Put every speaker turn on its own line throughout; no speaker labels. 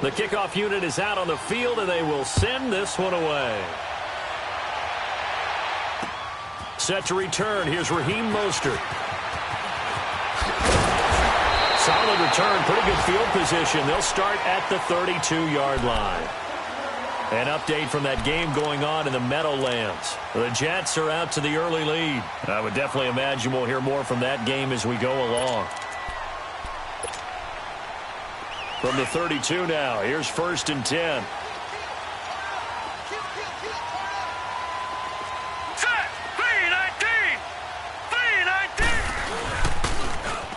The kickoff unit is out on the field, and they will send this one away. Set to return. Here's Raheem Mostert. Solid return. Pretty good field position. They'll start at the 32-yard line. An update from that game going on in the Meadowlands. The Jets are out to the early lead. I would definitely imagine we'll hear more from that game as we go along. From the 32 now, here's 1st and 10.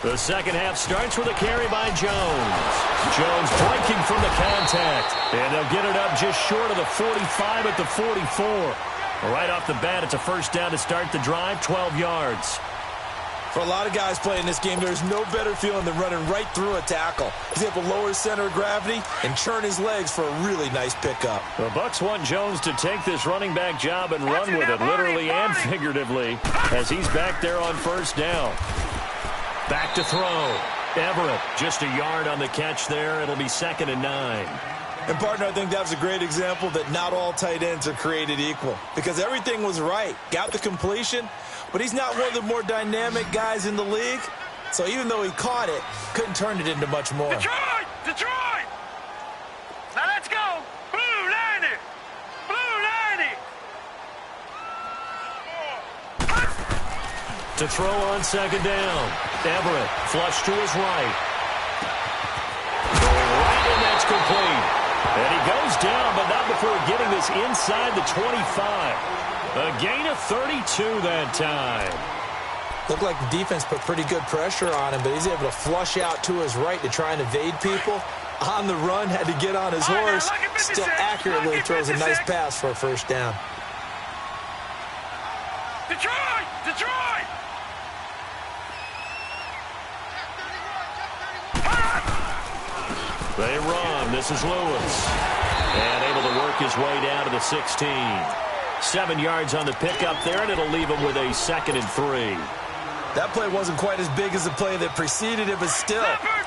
The second half starts with a carry by Jones. Jones breaking from the contact. And they'll get it up just short of the 45 at the 44. Right off the bat, it's a first down to start the drive, 12 yards.
For a lot of guys playing this game, there's no better feeling than running right through a tackle. He's able to lower his center of gravity and churn his legs for a really nice pickup.
The Bucs want Jones to take this running back job and run with it, literally and figuratively, as he's back there on first down. Back to throw. Everett, just a yard on the catch there. It'll be 2nd and 9.
And, partner, I think that was a great example that not all tight ends are created equal. Because everything was right. Got the completion, but he's not one of the more dynamic guys in the league. So even though he caught it, couldn't turn it into much more.
Detroit! Detroit! Now let's go! Blue 90! Blue 90!
To throw on 2nd down. Everett, flush to his right. Going right, and that's complete. And he goes down, but not before getting this inside the 25. A gain of 32 that time.
Looked like the defense put pretty good pressure on him, but he's able to flush out to his right to try and evade people. On the run, had to get on his horse. Still accurately throws a nice pass for a first down.
Detroit! Detroit!
They run. This is Lewis. And able to work his way down to the 16. 7 yards on the pickup there, and it'll leave him with a 2nd and 3.
That play wasn't quite as big as the play that preceded it, but still,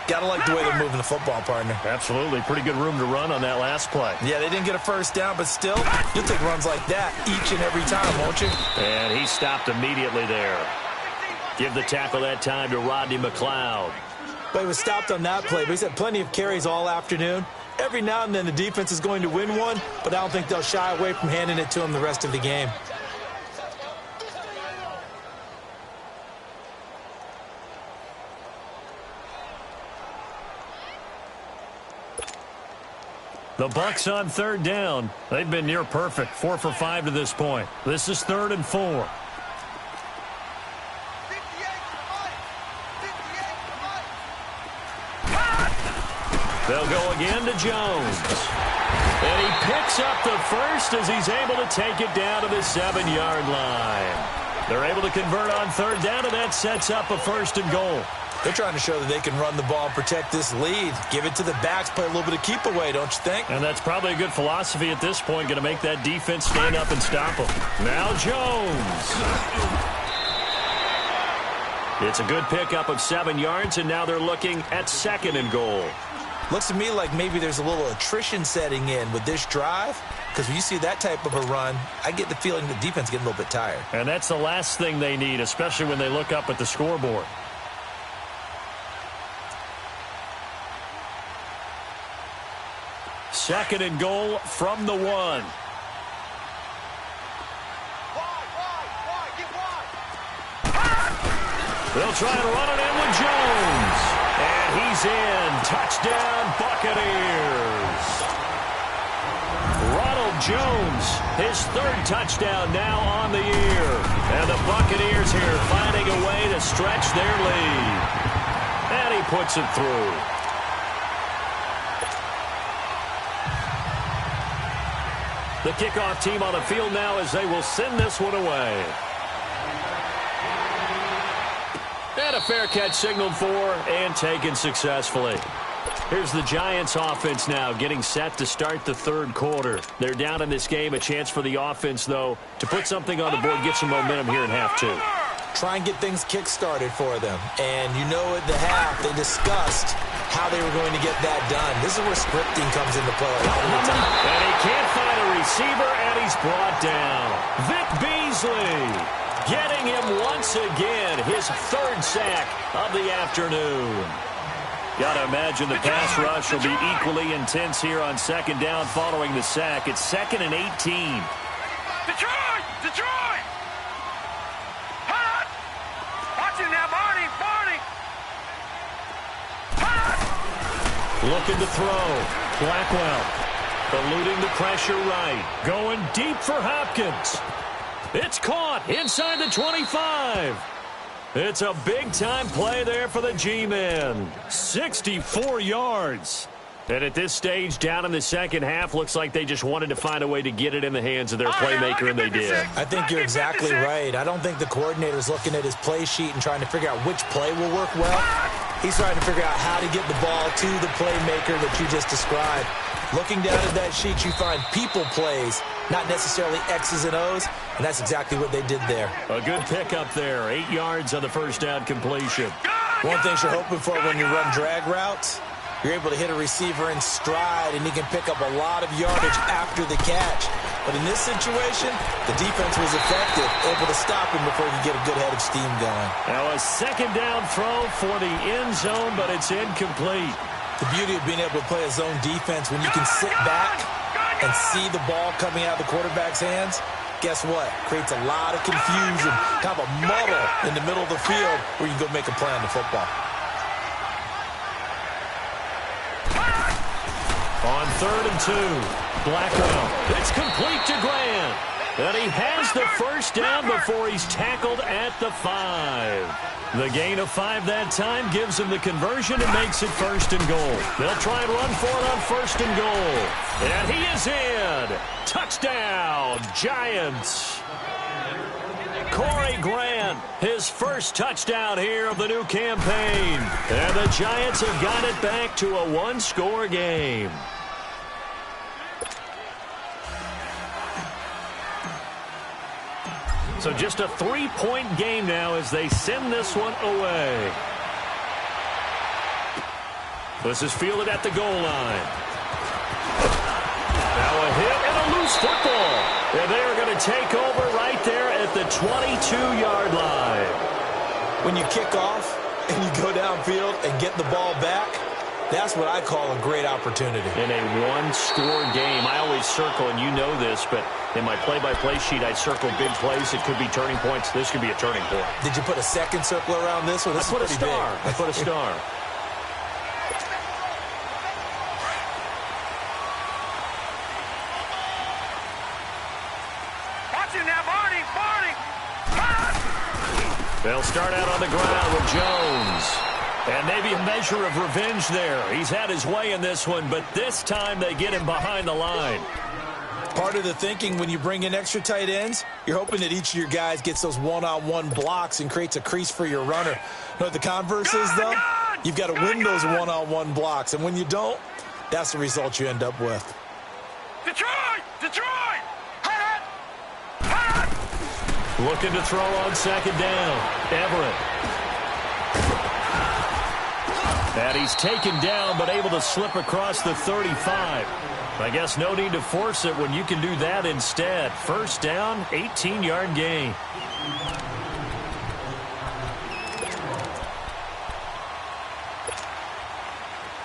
gotta like the way they're moving the football, partner.
Absolutely. Pretty good room to run on that last play.
Yeah, they didn't get a first down, but still, you'll take runs like that each and every time, won't you?
And he stopped immediately there. Give the tackle that time to Rodney McLeod.
But he was stopped on that play, but he's had plenty of carries all afternoon. Every now and then the defense is going to win one, but I don't think they'll shy away from handing it to him the rest of the game.
The Bucs on 3rd down. They've been near perfect, 4 for 5 to this point. This is 3rd and 4. They'll go again to Jones. And he picks up the first as he's able to take it down to the 7-yard line. They're able to convert on 3rd down, and that sets up a 1st and goal.
They're trying to show that they can run the ball and protect this lead. Give it to the backs, play a little bit of keep away, don't you think?
And that's probably a good philosophy at this point, going to make that defense stand up and stop them. Now Jones. It's a good pickup of 7 yards, and now they're looking at 2nd and goal.
Looks to me like maybe there's a little attrition setting in with this drive, because when you see that type of a run, I get the feeling the defense getting a little bit tired.
And that's the last thing they need, especially when they look up at the scoreboard. Second and goal from the 1. They'll try to run it in with Jones. And he's in. Touchdown, Buccaneers. Ronald Jones, his 3rd touchdown now on the year. And the Buccaneers here finding a way to stretch their lead. And he puts it through. The kickoff team on the field now as they will send this one away. And a fair catch signaled for and taken successfully. Here's the Giants offense now getting set to start the 3rd quarter. They're down in this game. A chance for the offense, though, to put something on the board, get some momentum here in half 2.
Try and get things kick-started for them. And you know at the half they discussed how they were going to get that done. This is where scripting comes into play a lot of the time.
And he can't find a receiver, and he's brought down. Vic Beasley getting him once again, his third sack of the afternoon. Got to imagine the pass rush will be equally intense here on second down following the sack. It's 2nd and 18.
Detroit! Detroit! Hot! Watch it now, Barney! Barney! Hot!
Looking to throw. Blackwell eluding the pressure right. Going deep for Hopkins. It's caught inside the 25. It's a big-time play there for the G-men. 64 yards. And at this stage, down in the second half, looks like they just wanted to find a way to get it in the hands of their playmaker, and they did.
I think you're exactly right. I don't think the coordinator's looking at his play sheet and trying to figure out which play will work well. He's trying to figure out how to get the ball to the playmaker that you just described. Looking down at that sheet, you find people plays, not necessarily X's and O's, and that's exactly what they did there.
A good pickup there. 8 yards on the first down completion.
One thing you're hoping for when you run drag routes, you're able to hit a receiver in stride, and he can pick up a lot of yardage after the catch. But in this situation, the defense was effective, able to stop him before he could get a good head of steam going.
Now a second down throw for the end zone, but it's incomplete.
The beauty of being able to play a zone defense when you can sit back and see the ball coming out of the quarterback's hands, guess what? Creates a lot of confusion, kind of a muddle in the middle of the field where you can go make a play on the football.
On 3rd and 2, Blackwell. It's complete to Grant. And he has the first down before he's tackled at the 5. The gain of 5 that time gives him the conversion and makes it 1st and goal. They'll try and run for it on 1st and goal. And he is in. Touchdown, Giants. Corey Grant, his first touchdown here of the new campaign. And the Giants have got it back to a one-score game. So just a 3-point game now as they send this one away. This is fielded at the goal line. Now a hit and a loose football. And they are going to take over right there at the 22-yard line.
When you kick off and you go downfield and get the ball back, that's what I call a great opportunity.
In a one-score game, I always circle, and you know this, but in my play-by-play sheet, I circle big plays. It could be turning points. This could be a turning point.
Did you put a second circle around this one? This
I put a star.
Big.
I put a star.
Watch it now, Barney! Barney!
They'll start out on the ground with Jones. And maybe a measure of revenge there. He's had his way in this one, but this time they get him behind the line.
Part of the thinking when you bring in extra tight ends, you're hoping that each of your guys gets those one-on-one blocks and creates a crease for your runner. You know what the converse is, though? You've got to win those one-on-one blocks, and when you don't, that's the result you end up with.
Detroit! Detroit! Hot! Hot!
Looking to throw on second down. Everett. And he's taken down, but able to slip across the 35. I guess no need to force it when you can do that instead. First down, 18-yard gain.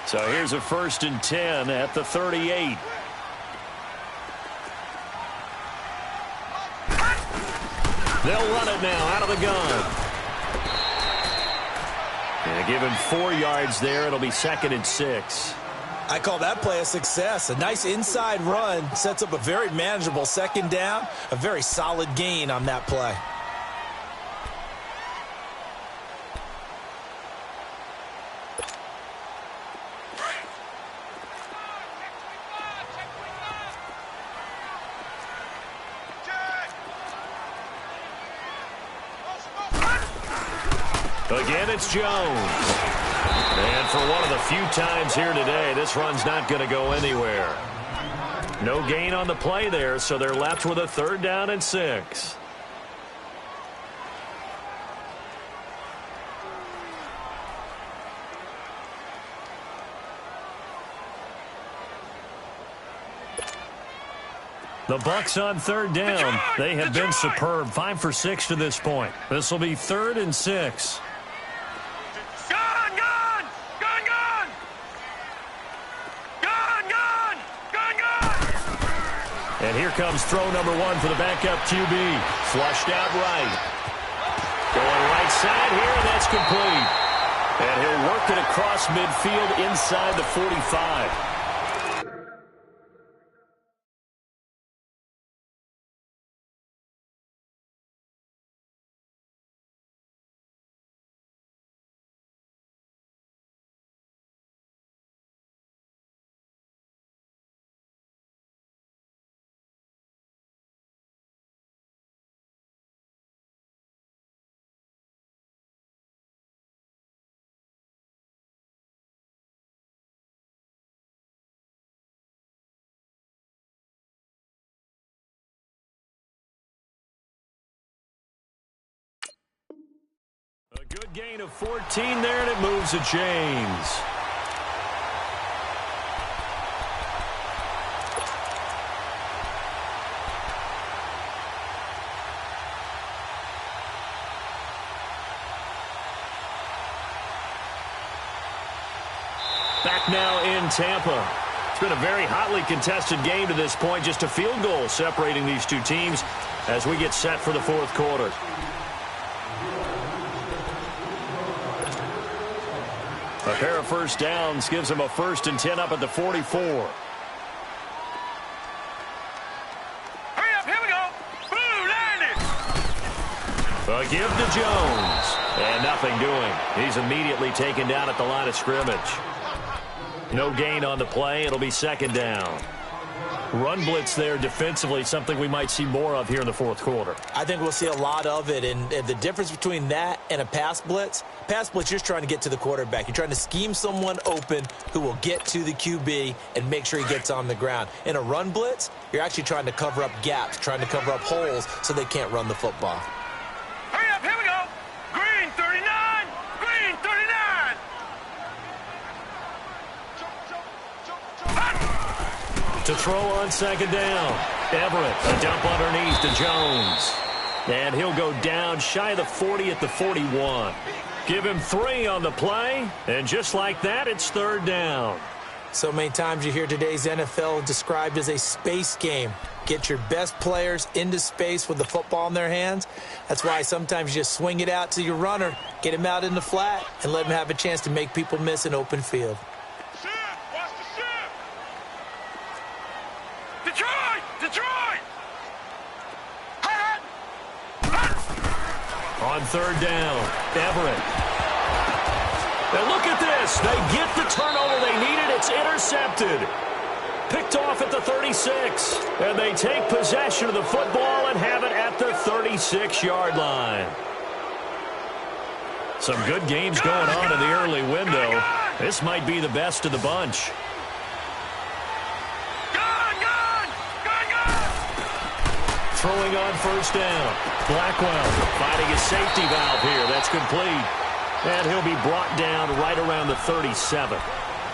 So here's a 1st and 10 at the 38. They'll run it now out of the gun. And give him 4 yards there. It'll be 2nd and 6.
I call that play a success. A nice inside run sets up a very manageable second down. A very solid gain on that play.
Again, it's Jones. And for one of the few times here today, this run's not going to go anywhere. No gain on the play there, so they're left with a 3rd down and 6. The Bucs on third down. They have been superb. 5 for 6 to this point. This will be 3rd and 6.
Gun, gun! Gun, gun! Gun, gun! Gun, gun!
And here comes throw number 1 for the backup QB. Flushed out right. Going right side here, and that's complete. And he'll work it across midfield inside the 45. A good gain of 14 there, and it moves the chains. Back now in Tampa. It's been a very hotly contested game to this point. Just a field goal separating these two teams as we get set for the 4th quarter. A pair of first downs gives them a 1st and 10 up at the 44.
Hurry up, here we go! Boo, landed!
A give to Jones. And nothing doing. He's immediately taken down at the line of scrimmage. No gain on the play. It'll be 2nd down. Run blitz there defensively, something we might see more of here in the 4th quarter.
I think we'll see a lot of it, and the difference between that and a pass blitz, you're just trying to get to the quarterback. You're trying to scheme someone open who will get to the QB and make sure he gets on the ground. In a run blitz, you're actually trying to cover up gaps, trying to cover up holes so they can't run the football.
Hurry up, here we go! Green 39! Green 39!
To throw on 2nd down. Everett, a dump underneath to Jones. And he'll go down shy of the 40 at the 41. Give him 3 on the play, and just like that, it's 3rd down.
So many times you hear today's NFL described as a space game. Get your best players into space with the football in their hands. That's why sometimes you just swing it out to your runner, get him out in the flat, and let him have a chance to make people miss an open field.
Watch the shift! Detroit! Detroit! Hot! Hot!
On 3rd down, Everett. And look at this. They get the turnover they needed. It's intercepted. Picked off at the 36. And they take possession of the football and have it at the 36-yard line. Some good games going on in the early window. This might be the best of the bunch. Throwing on 1st down. Blackwell finding his safety valve here. That's complete. And he'll be brought down right around the 37.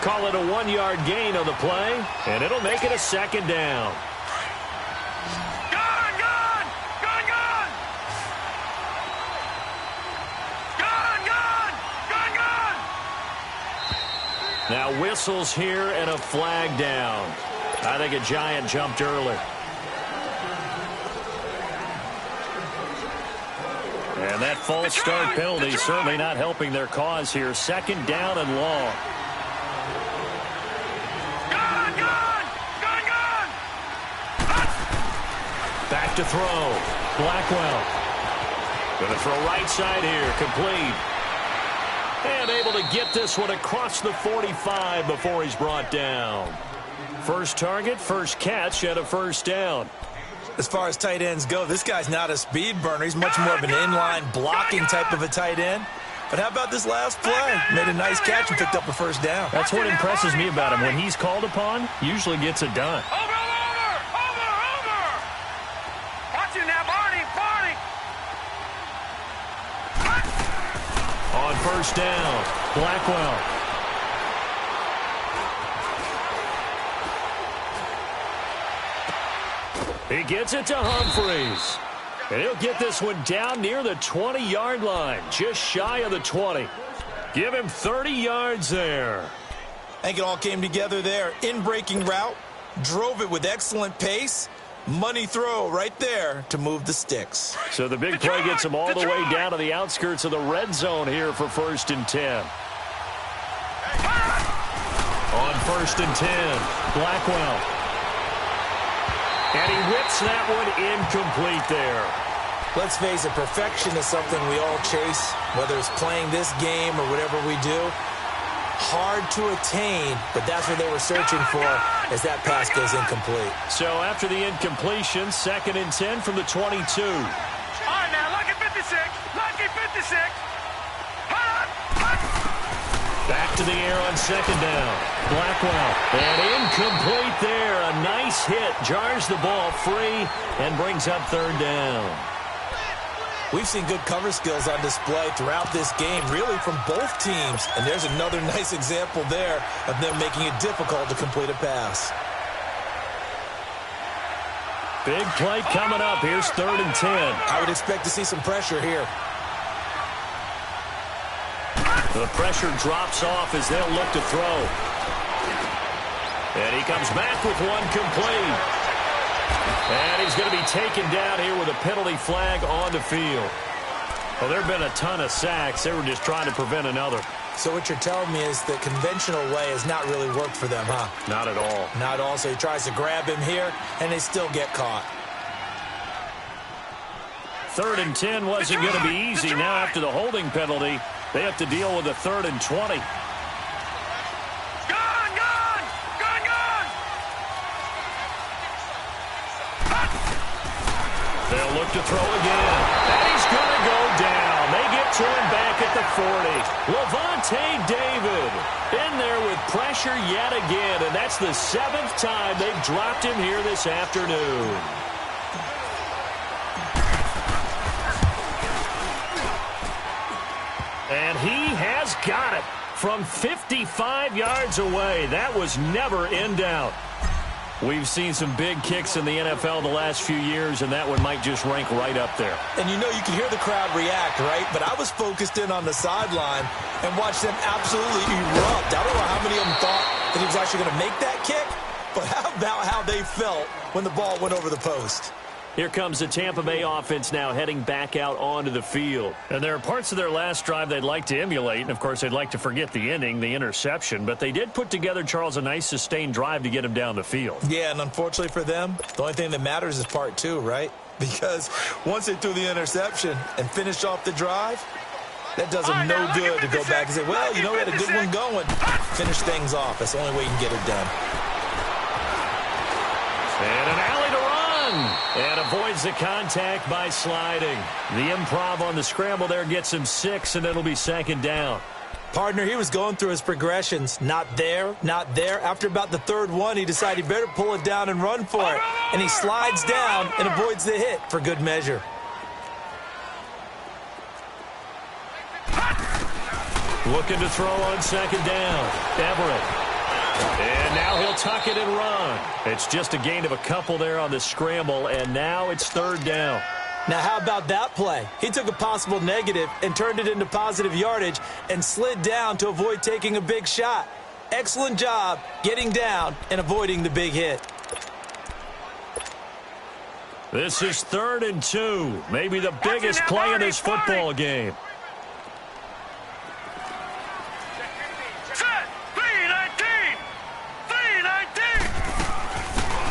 Call it a 1-yard gain on the play, and it'll make it a 2nd down.
Gun, gun! Gun, gun! Gun, gun! Gun, gun!
Now whistles here and a flag down. I think a Giant jumped early. And that false start penalty certainly not helping their cause here. 2nd down and long.
Gun, gun! Gun, gun!
Back to throw. Blackwell. Going to throw right side here. Complete. And able to get this one across the 45 before he's brought down. First target, first catch, and a 1st down.
As far as tight ends go, this guy's not a speed burner. He's much more of an inline blocking type of a tight end. But how about this last play? Made a nice catch and picked up a 1st down.
That's what impresses me about him. When he's called upon, usually gets it done.
Over! Watch it now, Barney!
On 1st down, Blackwell. He gets it to Humphries. And he'll get this one down near the 20-yard line, just shy of the 20. Give him 30 yards there.
I think it all came together there. In-breaking route, drove it with excellent pace. Money throw right there to move the sticks.
So the big play gets him all the way down to the outskirts of the red zone here for 1st and 10. On 1st and 10, Blackwell. And he whips that one incomplete there.
Let's face it, perfection is something we all chase, whether it's playing this game or whatever we do. Hard to attain, but that's what they were searching for as that pass goes incomplete.
So after the incompletion, 2nd and 10 from the 22.
All right, now, lucky 56. Lucky 56.
Back to the air on 2nd down. Blackwell. And incomplete there. A nice hit. Jars the ball free and brings up 3rd down.
We've seen good cover skills on display throughout this game, really from both teams. And there's another nice example there of them making it difficult to complete a pass.
Big play coming up. Here's 3rd and 10.
I would expect to see some pressure here.
The pressure drops off as they'll look to throw. And he comes back with one complete. And he's going to be taken down here with a penalty flag on the field. Well, there have been a ton of sacks. They were just trying to prevent another.
So what you're telling me is the conventional way has not really worked for them, huh?
Not at all.
Not at all. So he tries to grab him here, and they still get caught.
3rd and 10 wasn't going to be easy. Now after the holding penalty, they have to deal with a 3rd and 20. They'll look to throw again. And he's going to go down. They get to him back at the 40. Lavonte David in there with pressure yet again. And that's the 7th time they've dropped him here this afternoon. And he has got it from 55 yards away. That was never in doubt. We've seen some big kicks in the NFL the last few years, and that one might just rank right up there.
And you know, you can hear the crowd react, right? But I was focused in on the sideline and watched them absolutely erupt. I don't know how many of them thought that he was actually going to make that kick, but how about how they felt when the ball went over the post?
Here comes the Tampa Bay offense now heading back out onto the field. And there are parts of their last drive they'd like to emulate. And, of course, they'd like to forget the ending, the interception. But they did put together, Charles, a nice sustained drive to get him down the field.
Yeah, and unfortunately for them, the only thing that matters is part 2, right? Because once they threw the interception and finished off the drive, that does them no good to go back and say, well, you know, we had a good one going. Finish things off. That's the only way you can get it done.
And an alley to run. And avoids the contact by sliding. The improv on the scramble there gets him 6, and it'll be 2nd down.
Partner, he was going through his progressions. Not there, not there. After about the 3rd one, he decided he better pull it down and run for it. And he slides down and avoids the hit for good measure.
Looking to throw on 2nd down. Everett. And now he'll tuck it and run. It's just a gain of a couple there on the scramble, and now it's 3rd down.
Now, how about that play? He took a possible negative and turned it into positive yardage and slid down to avoid taking a big shot. Excellent job getting down and avoiding the big hit.
This is 3rd and 2. Maybe the biggest play in this football game.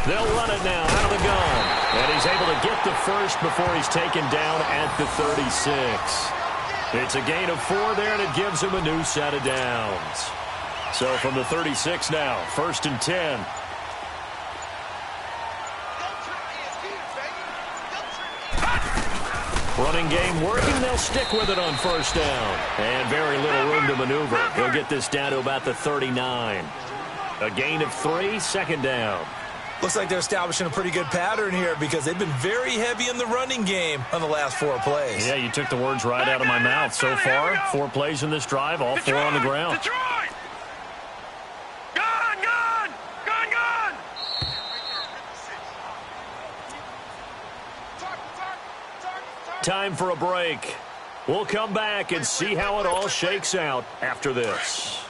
They'll run it now out of the gun. And he's able to get the first before he's taken down at the 36. It's a gain of 4 there, and it gives him a new set of downs. So from the 36 now, 1st and 10. Running game working. They'll stick with it on 1st down. And very little room to maneuver. He'll get this down to about the 39. A gain of 3, 2nd down.
Looks like they're establishing a pretty good pattern here because they've been very heavy in the running game on the last 4 plays.
Yeah, you took the words right out of my mouth. So far, 4 plays in this drive, all 4 on the ground.
Detroit! Gun!
time for a break. We'll come back and see how it all shakes out after this.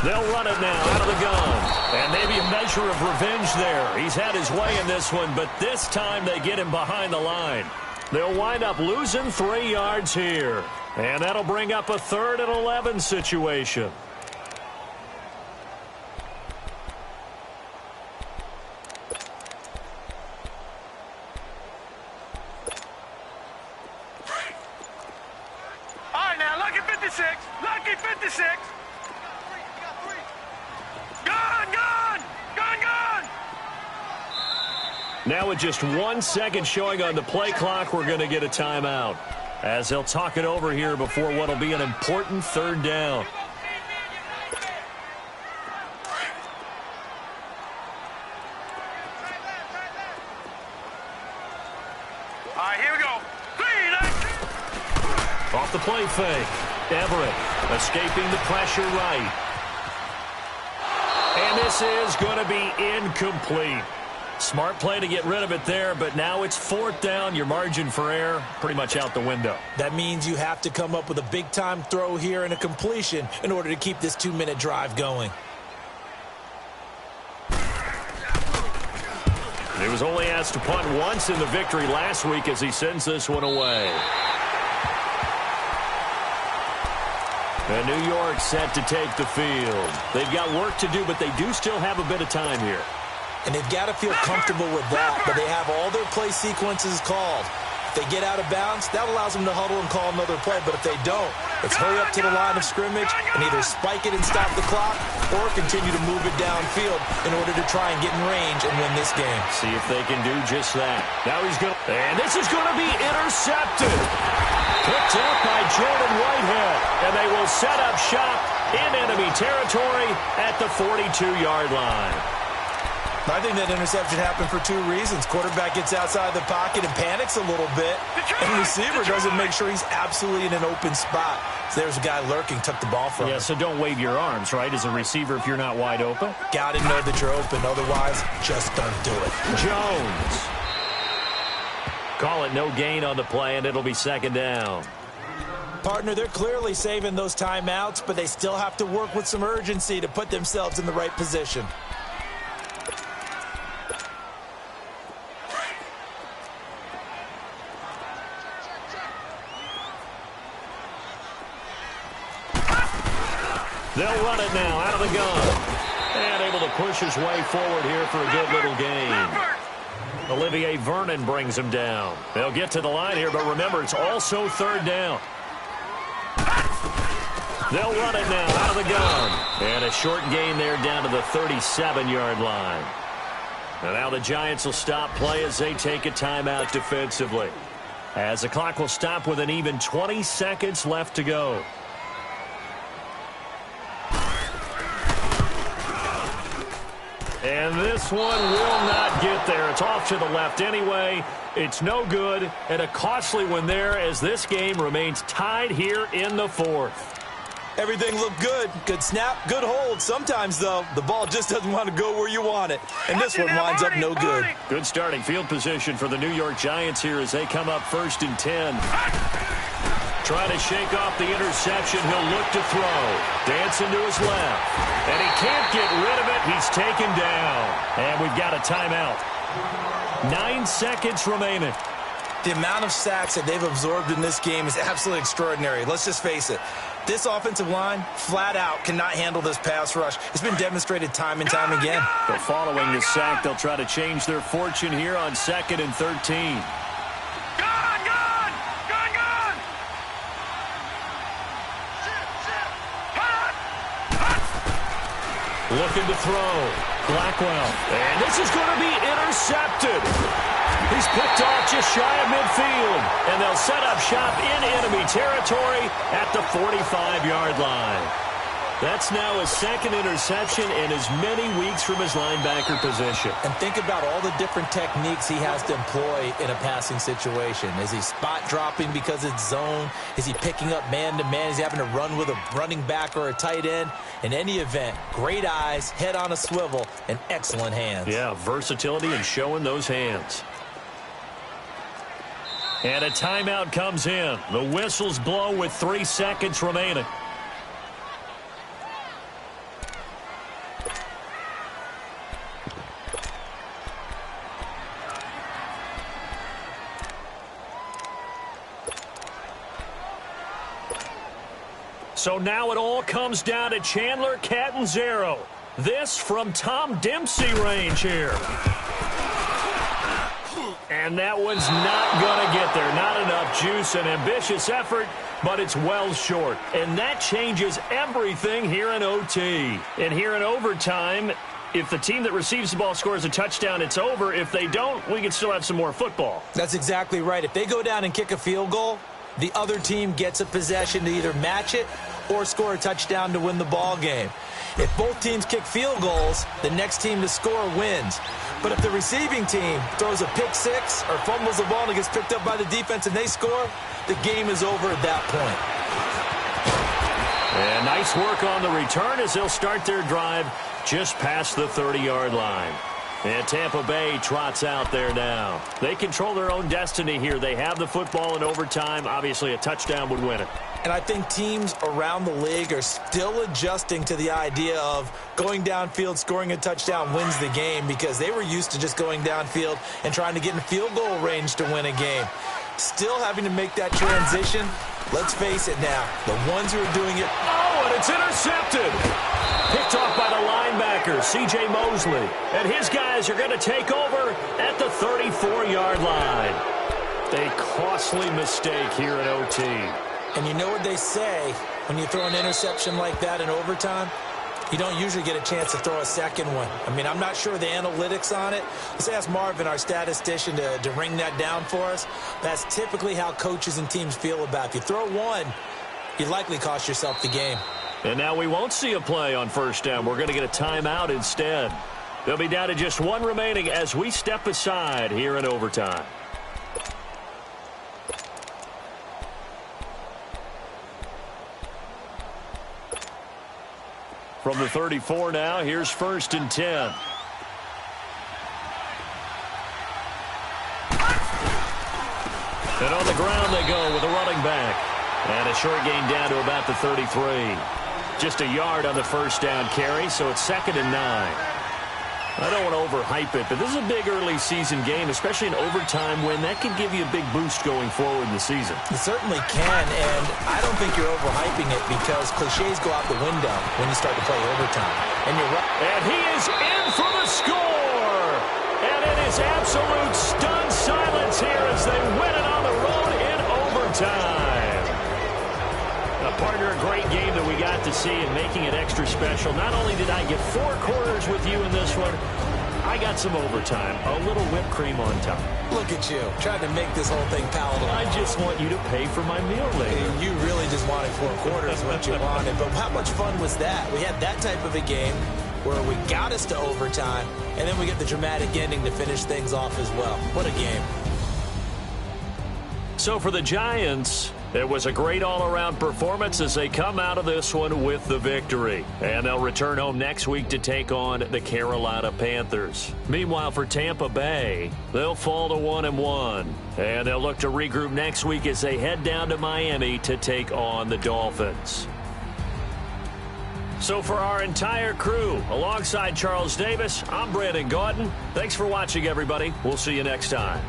They'll run it now out of the gun. And maybe a measure of revenge there. He's had his way in this one, but this time they get him behind the line. They'll wind up losing 3 yards here. And that'll bring up a 3rd and 11 situation.
All right, now, lucky 56. Lucky 56. Gun, gun! Gun, gun!
Now with just 1 second showing on the play clock, we're going to get a timeout. As they'll talk it over here before what will be an important 3rd down.
All right, here we go. 3,
Off the play fake. Everett escaping the pressure right. And this is going to be incomplete. Smart play to get rid of it there, but now it's 4th down. Your margin for error pretty much out the window.
That means you have to come up with a big-time throw here and a completion in order to keep this 2-minute drive going.
He was only asked to punt once in the victory last week as he sends this one away. And New York set to take the field. They've got work to do, but they do still have a bit of time here.
And they've got to feel comfortable with that, but they have all their play sequences called. If they get out of bounds, that allows them to huddle and call another play, but if they don't, let's hurry up to the line of scrimmage and either spike it and stop the clock or continue to move it downfield in order to try and get in range and win this game.
See if they can do just that. Now he's going to, and this is going to be intercepted. Picked up by Jordan Whitehead, and they will set up shop in enemy territory at the 42-yard line.
I think that interception happened for 2 reasons. Quarterback gets outside the pocket and panics a little bit, and the receiver doesn't make sure he's absolutely in an open spot. So there's a guy lurking, took the ball from him.
Yeah, so don't wave your arms, right, as a receiver if you're not wide open.
Got to know that you're open. Otherwise, just don't do it.
Jones. Call it no gain on the play, and it'll be 2nd down.
Partner, they're clearly saving those timeouts, but they still have to work with some urgency to put themselves in the right position.
They'll run it now out of the gun. And able to push his way forward here for a good little gain. Olivier Vernon brings him down. They'll get to the line here, but remember, it's also 3rd down. They'll run it now out of the gun. And a short gain there down to the 37-yard line. And now the Giants will stop play as they take a timeout defensively. As the clock will stop with an even 20 seconds left to go. And this one will not get there. It's off to the left anyway. It's no good, and a costly one there as this game remains tied here in the 4th.
Everything looked good. Good snap, good hold. Sometimes, though, the ball just doesn't want to go where you want it. And this one winds up no good.
Good starting field position for the New York Giants here as they come up 1st and 10. Trying to shake off the interception. He'll look to throw. Dancing to his left. And he can't get rid of it. He's taken down. And we've got a timeout. 9 seconds remaining.
The amount of sacks that they've absorbed in this game is absolutely extraordinary. Let's just face it. This offensive line, flat out, cannot handle this pass rush. It's been demonstrated time and time again.
But following the sack, they'll try to change their fortune here on 2nd and 13. Looking to throw. Blackwell. And this is going to be intercepted. He's picked off just shy of midfield. And they'll set up shop in enemy territory at the 45-yard line. That's now his second interception in as many weeks from his linebacker position.
And think about all the different techniques he has to employ in a passing situation. Is he spot dropping because it's zone? Is he picking up man-to-man? Is he having to run with a running back or a tight end? In any event, great eyes, head on a swivel, and excellent hands.
Yeah, versatility and showing those hands. And a timeout comes in. The whistles blow with 3 seconds remaining. So now it all comes down to Chandler Catanzaro. This from Tom Dempsey range here. And that one's not going to get there. Not enough juice, an ambitious effort, but it's well short. And that changes everything here in OT. And here in overtime, if the team that receives the ball scores a touchdown, it's over. If they don't, we can still have some more football.
That's exactly right. If they go down and kick a field goal, the other team gets a possession to either match it or score a touchdown to win the ball game. If both teams kick field goals, the next team to score wins. But if the receiving team throws a pick six or fumbles the ball and it gets picked up by the defense and they score, the game is over at that point.
And nice work on the return as they'll start their drive just past the 30-yard line. And Tampa Bay trots out there now. They control their own destiny here. They have the football in overtime. Obviously, a touchdown would win it.
And I think teams around the league are still adjusting to the idea of going downfield, scoring a touchdown wins the game, because they were used to just going downfield and trying to get in field goal range to win a game. Still having to make that transition. Let's face it now, the ones who are doing it.
Oh, and it's intercepted. Picked off by the linebacker, C.J. Mosley. And his guys are going to take over at the 34-yard line. A costly mistake here in OT.
And you know what they say, when you throw an interception like that in overtime, you don't usually get a chance to throw a second one. I mean, I'm not sure the analytics on it. Let's ask Marvin, our statistician, to ring that down for us. That's typically how coaches and teams feel about it. If you throw one, you likely cost yourself the game.
And now we won't see a play on first down. We're going to get a timeout instead. They'll be down to just one remaining as we step aside here in overtime. From the 34 now, here's 1st and 10. And on the ground they go with a running back. And a short gain down to about the 33. Just a yard on the first down carry, so it's 2nd and 9. I don't want to overhype it, but this is a big early season game, especially an overtime win. That can give you a big boost going forward in the season.
It certainly can, and I don't think you're overhyping it because cliches go out the window when you start to play overtime. And you're right.
And he is in for the score! And it is absolute stunned silence here as they win it on the road in overtime. Partner, a great game that we got to see and making it extra special. Not only did I get 4 quarters with you in this one, I got some overtime, a little whipped cream on top.
Look at you, trying to make this whole thing palatable.
I just want you to pay for my meal later.
You really just wanted 4 quarters, what you wanted. But how much fun was that? We had that type of a game where we got us to overtime, and then we get the dramatic ending to finish things off as well. What a game.
So for the Giants, it was a great all-around performance as they come out of this one with the victory. And they'll return home next week to take on the Carolina Panthers. Meanwhile, for Tampa Bay, they'll fall to 1-1. And they'll look to regroup next week as they head down to Miami to take on the Dolphins. So for our entire crew, alongside Charles Davis, I'm Brandon Gaudin. Thanks for watching, everybody. We'll see you next time.